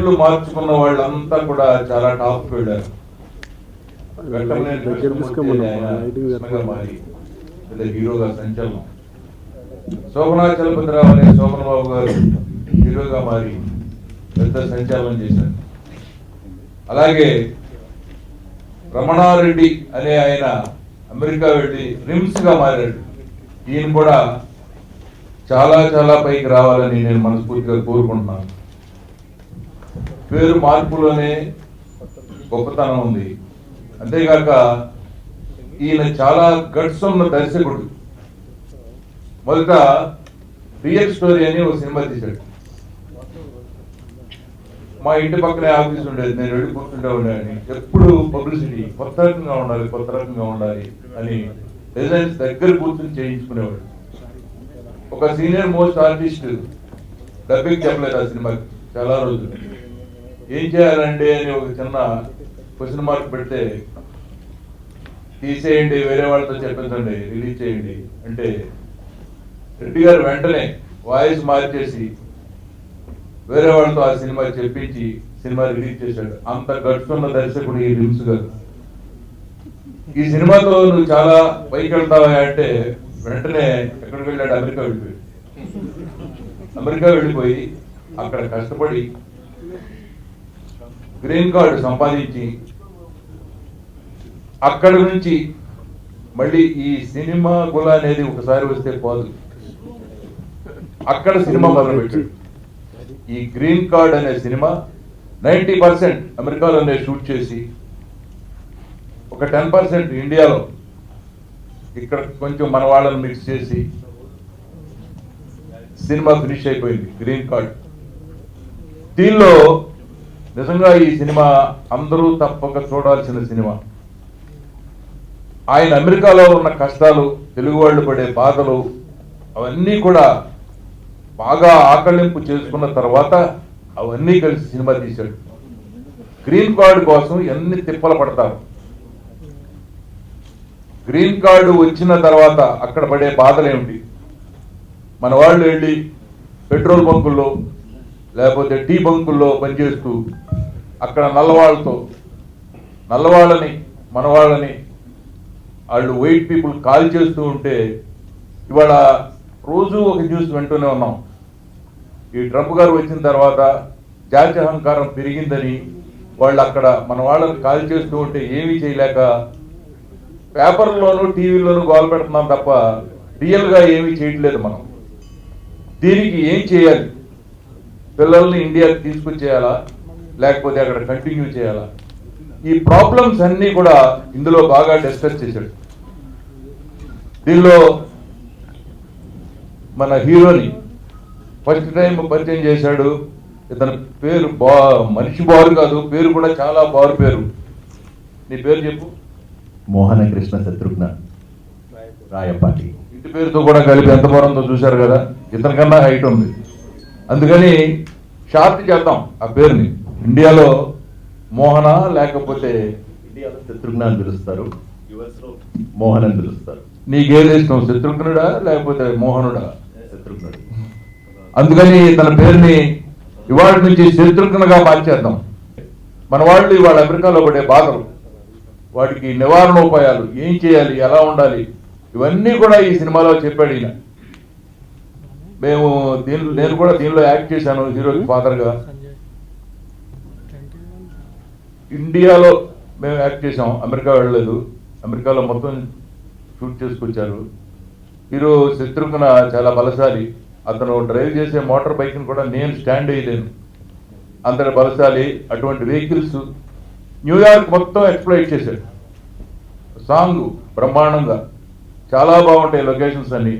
పేర్లు మార్చుకున్న వాళ్ళంతా కూడా చాలా టాప్కి వెళ్ళారు. హీరోగా సంచలనం. శోభనా చలపతిరావు అనే శోభన్ బాబు గారు హీరోగా మారి పెద్ద సంచలనం చేశారు. అలాగే రమణారెడ్డి అనే ఆయన అమెరికా వెళ్ళి రిమ్స్ గా మారాడు. ఈయన కూడా చాలా చాలా పైకి రావాలని నేను మనస్ఫూర్తిగా కోరుకుంటున్నాను. పేరు మార్పులోనే గొప్పతనం ఉంది. అంతేగాక ఈయన చాలా గట్స్ ఉన్న దర్శకుడు. మొదట రియల్ స్టోరీ అని ఒక సినిమా తీశాడు. మా ఇంటి పక్కనే ఆఫీస్ ఉండేది, నేను వెళ్ళి కూర్చుంటే ఉండేది. ఎప్పుడు పబ్లిసిటీ కొత్త రకంగా ఉండాలి, కొత్త రకంగా ఉండాలి అని డిజైన్స్ దగ్గర కూర్చుని చేయించుకునేవాడు. ఒక సీనియర్ మోస్ట్ ఆర్టిస్ట్ డబ్బింగ్ చెప్పలేదు ఆ సినిమాకి చాలా రోజులు. ఏం చేయాలండి అని ఒక చిన్న క్వశ్చన్ మార్క్ పెడితే, తీసేయండి, వేరే వాళ్ళతో చెప్పించండి, రిలీజ్ చేయండి అంటే రెడ్డి గారు వెంటనే వాయిస్ మార్చేసి వేరే వాళ్ళతో ఆ సినిమా చెప్పించి సినిమా రిలీజ్ చేశాడు. అంత గడుచుకున్న దర్శకుడు ఈ రిమ్స్ గారు. ఈ సినిమాతో నువ్వు చాలా పైకి వెళ్తావా అంటే వెంటనే ఎక్కడికి వెళ్ళాడు? అమెరికా వెళ్ళిపోయాడు. అమెరికా వెళ్ళిపోయి అక్కడ కష్టపడి గ్రీన్ కార్డు సంపాదించి అక్కడ నుంచి మళ్ళీ ఈ సినిమా గుల అనేది ఒకసారి వస్తే పోదు, అక్కడ సినిమా మొదలుపెట్టాడు. ఈ గ్రీన్ కార్డ్ అనే సినిమా 90% అమెరికాలోనే షూట్ చేసి ఒక 10% ఇండియాలో ఇక్కడ కొంచెం మన వాళ్ళని మిక్స్ చేసి సినిమా ఫినిష్ అయిపోయింది గ్రీన్ కార్డ్. దీనిలో నిజంగా ఈ సినిమా అందరూ తప్పక చూడాల్సిన సినిమా. ఆయన అమెరికాలో ఉన్న కష్టాలు, తెలుగు వాళ్ళు పడే బాధలు అవన్నీ కూడా బాగా ఆకళింపు చేసుకున్న తర్వాత అవన్నీ కలిసి సినిమా తీశాడు. గ్రీన్ కార్డు కోసం ఎన్ని తిప్పలు పడతారు. గ్రీన్ కార్డు వచ్చిన తర్వాత అక్కడ పడే బాధలు ఏమిటి? మన వాళ్ళు వెళ్ళి పెట్రోల్ బంకుల్లో లేకపోతే టీ బంకుల్లో పనిచేస్తూ అక్కడ నల్లవాళ్ళని మన వాళ్ళని వాళ్ళు వైట్ పీపుల్ కాల్ చేస్తూ ఉంటే ఇవాళ రోజు ఒక న్యూస్ వింటూనే ఉన్నాం. ఈ ట్రంప్ గారు వచ్చిన తర్వాత జాత్యహంకారం పెరిగిందని వాళ్ళు అక్కడ మన వాళ్ళని కాల్ చేస్తూ ఉంటే ఏమీ చేయలేక పేపర్లోనూ టీవీలోనూ గోల పెడుతున్నాం తప్ప రియల్గా ఏమీ చేయట్లేదు మనం. దీనికి ఏం చేయాలి? పిల్లల్ని ఇండియాకి తీసుకొచ్చేయాలా లేకపోతే అక్కడ కంటిన్యూ చేయాలా? ఈ ప్రాబ్లమ్స్ అన్నీ కూడా ఇందులో బాగా డిస్కస్ చేశాడు. దీనిలో మన హీరోని ఫస్ట్ టైం పరిచయం చేశాడు. ఇతని పేరు మనిషి బారు కాదు, పేరు కూడా చాలా బారు పేరు. నీ పేరు చెప్పు. మోహన కృష్ణ శత్రుఘ్న రాయపాటి. ఇంటి పేరుతో కూడా కలిపి ఎంత బాగుందో చూశారు కదా. ఇతనికన్నా హైట్ ఉంది, అందుకని షార్ట్ చేద్దాం ఆ పేరుని. ఇండియాలో మోహన లేకపోతే ఇండియాలో శత్రుఘ్న అని పిలుస్తారు, యుఎస్ లో మోహన్ అని పిలుస్తారు. నీకేది ఇష్టం, శత్రుఘ్నుడా లేకపోతే మోహనుడా? శత్రుఘ్నుడు. అందుకని తన పేరుని ఇవాళ నుంచి శత్రుఘ్నగా మార్చేద్దాం. మన వాళ్ళు ఇవాళ అమెరికాలో పడే బాధలు, వాటికి నివారణోపాయాలు ఏం చేయాలి, ఎలా ఉండాలి, ఇవన్నీ కూడా ఈ సినిమాలో చెప్పాడు ఈయన. నేను కూడా దీనిలో యాక్ట్ చేశాను హీరోకి ఫాదర్గా. ఇండియాలో మేము యాక్ట్ చేసాం, అమెరికా వెళ్ళలేదు. అమెరికాలో మొత్తం షూట్ చేసుకొచ్చారు. హీరో శత్రుఘ్న చాలా బలశాలి. అతను డ్రైవ్ చేసే మోటార్ బైక్ని కూడా నేను స్టాండ్ అయ్యలేను, అంతటి బలశాలి. అటువంటి వెహికల్స్ న్యూయార్క్ మొత్తం ఎక్స్ప్లోయిట్ చేశాడు. సాంగ్ బ్రహ్మాండంగా చాలా బాగుంటాయి లొకేషన్స్ అన్ని.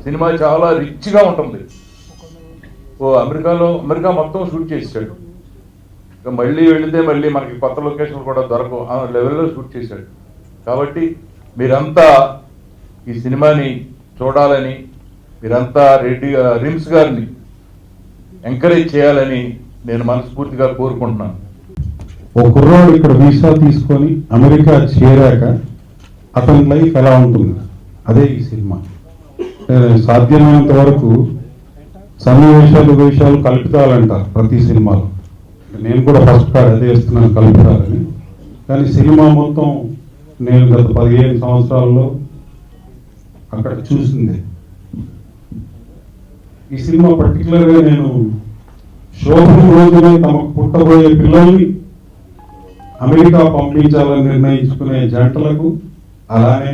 సినిమా చాలా రిచ్గా ఉంటుంది. అమెరికా మొత్తం షూట్ చేశాడు. ఇక మళ్ళీ వెళితే మళ్ళీ మనకి కొత్త లొకేషన్లు కూడా దొరకవు, ఆ లెవెల్లో షూట్ చేశాడు. కాబట్టి మీరంతా ఈ సినిమాని చూడాలని, మీరంతా రిమ్స్ గారిని ఎంకరేజ్ చేయాలని నేను మనస్ఫూర్తిగా కోరుకుంటున్నాను. ఒక కుర్రాడు ఇక్కడ వీసా తీసుకొని అమెరికా చేరాక అతని లైఫ్ ఎలా ఉంటుంది, అదే ఈ సినిమా. సాధ్యమైనంత వరకు సన్నివేశాలు కల్పితాలంటారు ప్రతి సినిమాలో. నేను కూడా ఫస్ట్ కార్డ్ అదే ఇస్తున్నాను కలుపుతారని. కానీ సినిమా మొత్తం నేను గత 15 సంవత్సరాల్లో అక్కడ చూసింది. ఈ సినిమా పర్టికులర్గా నేను శోభన రోజునే తమకు పుట్టబోయే పిల్లల్ని అమెరికా పంపించాలని నిర్ణయించుకునే జంటలకు, అలానే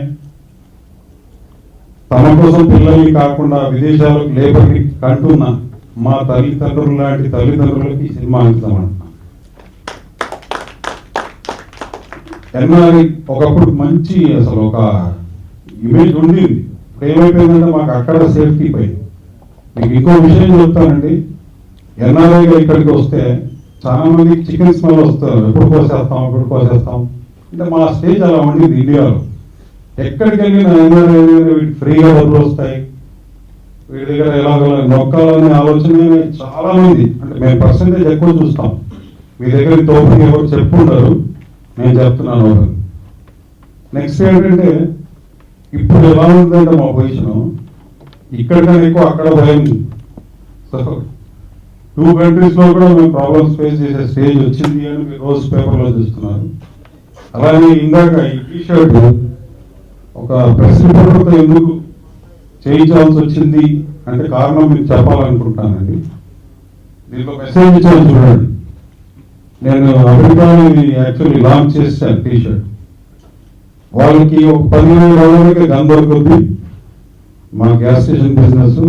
తమ కోసం పిల్లల్ని కాకుండా విదేశాలకు లేబర్ని కంటున్న మా తల్లిదండ్రులు లాంటి తల్లిదండ్రులకి ఈ సినిమా అంకితం అంటున్నాను. ఎన్ఆర్ఐ ఒకప్పుడు మంచి అసలు ఒక ఇమేజ్ ఉండింది. ఏమైపోయిందంటే మాకు అక్కడ సేఫ్టీ పోయింది. మీకు ఇంకో విషయం చెప్తానండి, ఎన్ఆర్ఐగా ఇక్కడికి వస్తే చాలా మందికి చికెన్ స్మెల్ వస్తారు. ఎప్పుడు కోసేస్తాం అంటే మా స్టేజ్ అలా ఉండింది ఇండియాలో. ఎక్కడికి వెళ్ళినా ఎన్ఆర్ఐ వీటికి ఫ్రీగా డబ్బులు వస్తాయి, వీడి దగ్గర ఎలాగో నొక్కాలనే ఆలోచన చాలా మంది, అంటే మేము పర్సంటేజ్ ఎక్కువ చూస్తాం. మీ దగ్గర తోపు ఎవరు చెప్పుకుంటారు, నేను చెప్తున్నాను ఒకరు. నెక్స్ట్ ఏంటంటే ఇప్పుడు ఎలా ఉందంటే మా పొజిషను ఇక్కడికన్నా ఎక్కువ అక్కడ భయం. సో 2 కంట్రీస్లో కూడా మేము ప్రాబ్లమ్స్ ఫేస్ చేసే స్టేజ్ వచ్చింది అని మీరు రోజు పేపర్లో చూస్తున్నారు. అలాగే ఇందాక ఈ టీషర్ట్ ఒక ప్రెస్ రిపోర్టర్తో ఎందుకు చేయించాల్సి వచ్చింది అంటే కారణం మీకు చెప్పాలనుకుంటానండి. దీంట్లో మెసేజ్ ఇచ్చాను చూడండి. నేను అమెరికాలో ఇది యాక్చువల్లీ లాంచ్ చేశాను టీషర్ట్. వాళ్ళకి ఒక $15 గన్ దొరుకుతుంది మా గ్యాస్ స్టేషన్ బిజినెస్.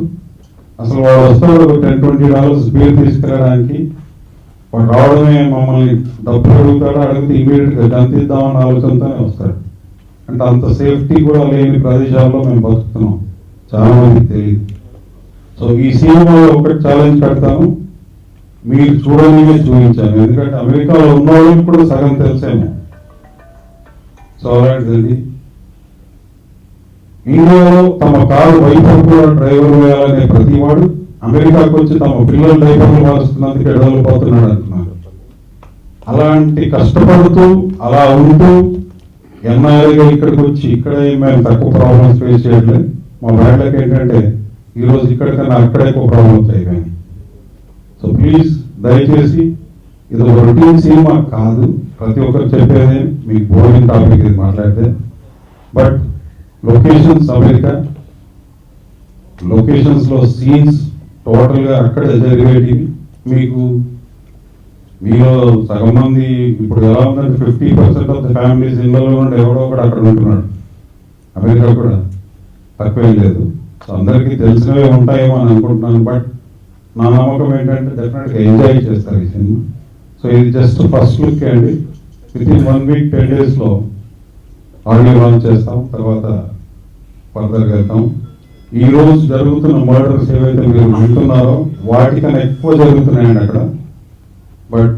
అసలు వాడు వస్తాడు ఒక $10-20 బీర్ తీసుకురావడానికి. వాడు రావడమే మమ్మల్ని డబ్బులు అడుగుతాడు, అడిగితే ఇమీడియట్గా గన్ తీద్దామన్న ఆలోచనతోనే వస్తాడు. అంటే అంత సేఫ్టీ కూడా లేని ప్రదేశాల్లో మేము బతుకుతున్నాం, చాలా మందికి తెలియదు. సో ఈ సినిమాలో ఒకటి ఛాలెంజ్ పెడతాను, మీరు చూడనివే చూపించాను. ఎందుకంటే అమెరికాలో ఉన్న వాళ్ళకి కూడా సగం తెలిసేమో. సో అలాంటిదండి, ఇండియాలో తమ కారు వైపర్ కూడా డ్రైవర్ వేయాలనే ప్రతి వాడు అమెరికాకు వచ్చి తమ పిల్లల డ్రైవర్లు మారుస్తున్నందుకు ఎడవలిపోతున్నాడు అంటున్నారు. అలాంటి కష్టపడుతూ అలా ఉంటూ ఎన్ఆర్ఐగా ఇక్కడికి వచ్చి ఇక్కడే మేము తక్కువ ప్రాబ్లమ్స్ ఫేస్ చేయట్లేదు. మా బ్యాడ్లకి ఏంటంటే ఈరోజు ఇక్కడికన్నా అక్కడ ఎక్కువ ప్రాబ్లమ్స్ అయిపోయాయి. సో ప్లీజ్ దయచేసి ఇది ఒక రొటీన్ సినిమా కాదు, ప్రతి ఒక్కరు చెప్పేదే మీకు బోరింగ్ టాపిక్ ఇది మాట్లాడితే. బట్ లొకేషన్స్ అమెరికా, లొకేషన్స్లో సీన్స్ టోటల్గా అక్కడే జరిగేటివి. మీకు మీలో సగం మంది ఇప్పుడు ఎలా ఉందంటే 50% ఆఫ్ ద ఫ్యామిలీస్ ఇళ్ళలో ఉండి ఎవడో ఒకటి అక్కడ ఉంటున్నాడు. అమెరికా కూడా తక్కువేం లేదు. సో అందరికీ తెలిసినవే ఉంటాయేమో అని అనుకుంటున్నాను. బట్ నా నమ్మకం ఏంటంటే డెఫినెట్గా ఎంజాయ్ చేస్తారు ఈ సినిమా. సో ఇది జస్ట్ ఫస్ట్ లుక్ అండి. వితిన్ 1 వీక్ 10 డేస్లో ఆడియో లాంచ్ చేస్తాం, తర్వాత ఫర్దర్గా వెళ్తాం. ఈ రోజు జరుగుతున్న మర్డర్స్ ఏవైతే మీరు వింటున్నారో వాటికన్నా ఎక్కువ జరుగుతున్నాయండి అక్కడ. బట్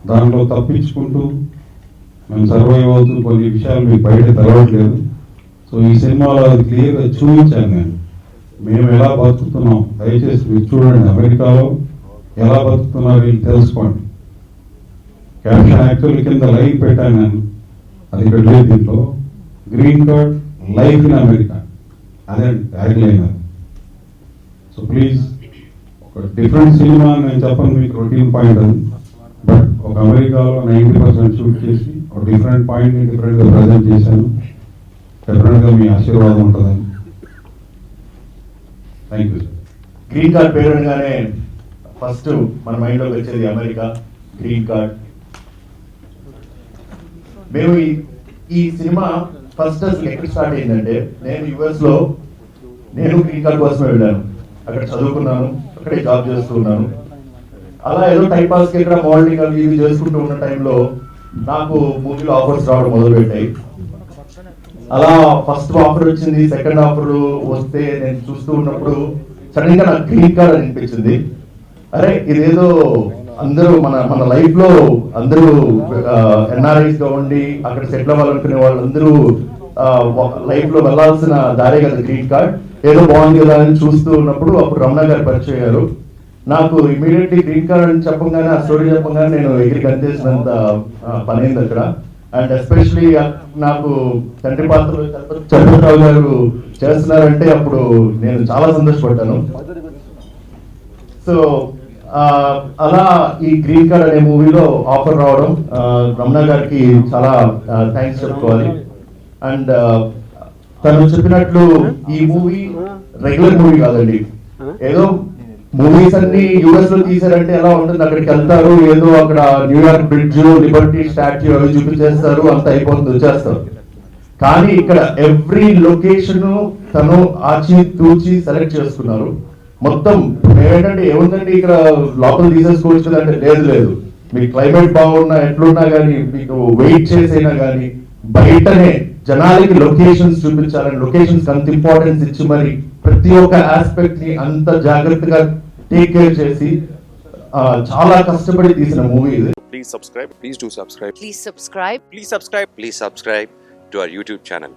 దాంట్లో తప్పించుకుంటూ మేము సర్వైవ్ అవుతూ కొన్ని విషయాలు మీకు బయట తెలవట్లేదు. సో ఈ సినిమాలో అది క్లియర్గా చూపించాను నేను, మేము ఎలా బతుకుతున్నాం. దయచేసి మీరు చూడండి, అమెరికాలో ఎలా బతుకుతున్నారు వీళ్ళు తెలుసుకోండి. క్యాప్షన్ యాక్చువల్లీ కింద లైవ్ పెట్టాను నేను, అది ఇక్కడ లేదు దీంట్లో. Green card life in America అదే ట్యాగ్ లైన్ అది. సో ప్లీజ్ ఒక డిఫరెంట్ సినిమా నేను చెప్పను మీకు, రొటీన్ పాయింట్ అది. బట్ ఒక అమెరికాలో 90% షూట్ చేసి ఒక డిఫరెంట్ పాయింట్ని డిఫరెంట్గా ప్రజెంట్ చేశాను. డెఫినెట్గా మీ ఆశీర్వాదం ఉంటుందని. Thank you. గ్రీన్ కార్డ్ పేరు అనగానే ఫస్ట్ మన మైండ్లోకి వచ్చేది అమెరికా, గ్రీన్ కార్డ్. మేము ఈ సినిమా ఫస్ట్ అసలు ఎక్కడ స్టార్ట్ అయిందంటే, నేను యుఎస్లో నేను గ్రీన్ కార్డ్ కోసమే వెళ్ళాను. అక్కడ చదువుకున్నాను, అక్కడే జాబ్ చేస్తూ ఉన్నాను. అలా ఏదో టైం పాస్కి ఇక్కడ మోడలింగ్ అవి ఇవి చేసుకుంటూ ఉన్న టైంలో నాకు మూవీలో ఆఫర్స్ రావడం మొదలుపెట్టాయి. అలా ఫస్ట్ ఆఫర్ వచ్చింది, సెకండ్ ఆఫర్ వస్తే నేను చూస్తూ ఉన్నప్పుడు సడన్ గా నాకు గ్రీన్ కార్డ్ అనిపించింది. అరే ఇదేదో అందరూ మన లైఫ్ లో అందరూ ఎన్ఆర్ఐస్ గా ఉండి అక్కడ సెటిల్ అవ్వాలనుకునే వాళ్ళందరూ లైఫ్ లో వెళ్లాల్సిన దారే కదా గ్రీన్ కార్డ్, ఏదో బాగుంది కదా అని చూస్తూ ఉన్నప్పుడు అప్పుడు రమణ గారు పరిచయం అయ్యారు. నాకు ఇమీడియట్లీ గ్రీన్ కార్డ్ అని చెప్పగానే, ఆ స్టోరీ చెప్పగానే నేను ఎగిరి కనిచేసినంత పని అయింది అక్కడ. అండ్ ఎస్పెషలీ నాకు తండ్రి పాత్ర చంద్రరావు గారు చేస్తున్నారంటే అప్పుడు నేను చాలా సంతోషపడ్డాను. సో అలా ఈ గ్రీన్ కార్డ్ అనే మూవీలో ఆఫర్ రావడం రమణ గారికి చాలా థ్యాంక్స్ చెప్పుకోవాలి. అండ్ తను చెప్పినట్లు ఈ మూవీ రెగ్యులర్ మూవీ కాదండి. ఏదో మూవీస్ అన్ని యూఎస్ లో తీసారంటే ఎలా ఉంటుంది, అక్కడికి వెళ్తారు, ఏదో అక్కడ న్యూయార్క్ బ్రిడ్జ్, లిబర్టీ స్టాచ్యూ అవి చూపించేస్తారు, అంత అయిపోతుంది, వచ్చేస్తారు. కానీ ఇక్కడ ఎవ్రీ లొకేషన్ తను ఆచి తూచి సెలెక్ట్ చేసుకున్నారు. మొత్తం ఏంటంటే ఏముందండి ఇక్కడ లోపల తీసేసుకోవచ్చు కదా అంటే లేదు, మీకు క్లైమేట్ బాగున్నా ఎట్లున్నా కానీ, మీకు వెయిట్ చేసైనా కానీ బయటనే జనాలకి లొకేషన్స్ చూపించాలని లొకేషన్స్ అంత ఇంపార్టెన్స్ ఇచ్చి మరి ప్రతి ఒక్క ఆస్పెక్ట్ ని అంత జాగ్రత్తగా టేక్ కేర్ చేసి చాలా కష్టపడి తీసిన మూవీ ఇది. Please subscribe. Please do subscribe. Please subscribe. Please subscribe. Please subscribe to our YouTube channel.